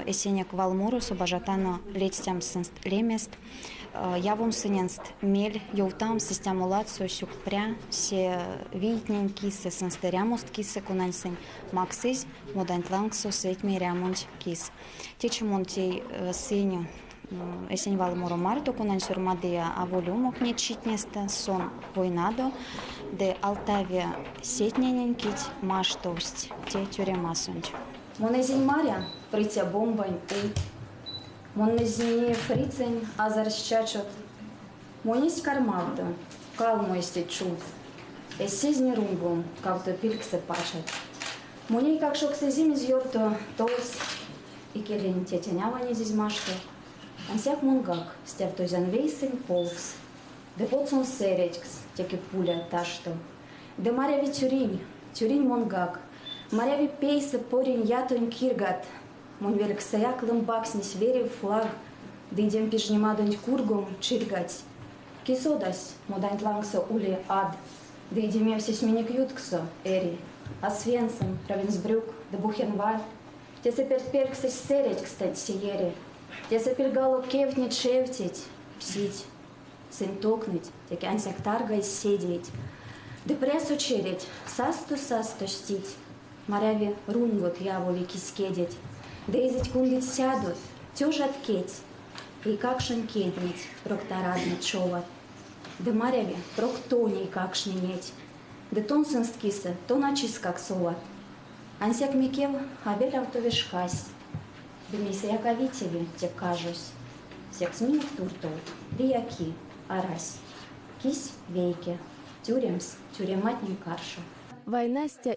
эсенек валмуру собажатано летстям сынст лемест. Явум сыненст мель йоутам системулацию сюкпря се витнен кисы сынстерямуст кисы кунансень максыз модантлангсу светьми рямунт кис. Течемон тей синю эсень валмуру марто кунан сюрмадея аволюмок не читнеста сон войнадо де Алтавия сетненен кить маштость те тюремасунч. Монезень Маря притя бомбань и монезень фрицень азарщачот. Монесть кармавда, калмо есте чуд. Эссезни рунгом, кавто пилксе пачат. Моней как шок сезим из йорто толс и келень тетянявани зизь машто. Ансяк монгак стертозян вейсень полкс. Де поцун серечкс, теки пуля ташто. Де маряви тюринь монгак. Маряви пейса порень ятонь киргат. Мон велик саяк лымбакснись верив флаг. Да идем пижнемадонь кургом чиргать. Кисодась модань лангсо ули ад. Да идем евсись миник ютксо эри. А свенсен Равенсбрюк да Бухенвальд. Те сепер перксись сереть, кстати, сиери. Те сепер гало кевнить шевтить, псить. Сын токнуть, теки ансяк таргай седеть. Да прессу череть, састо стить. Маряви рунгот яволи кискедеть. Да изить кундить сядут, тюжат кеть. И какшен кеднить, проктарадный човат. Да маряви проктоней какшни неть. Да тонсенст киса, то начис как соват. Ансяк микев абеляв то вешкась. Да мисс яковитеви те кажусь. Сек сминов туртов, рияки, арась. Кись вейке, тюремс, тюрематним каршу. Войнастя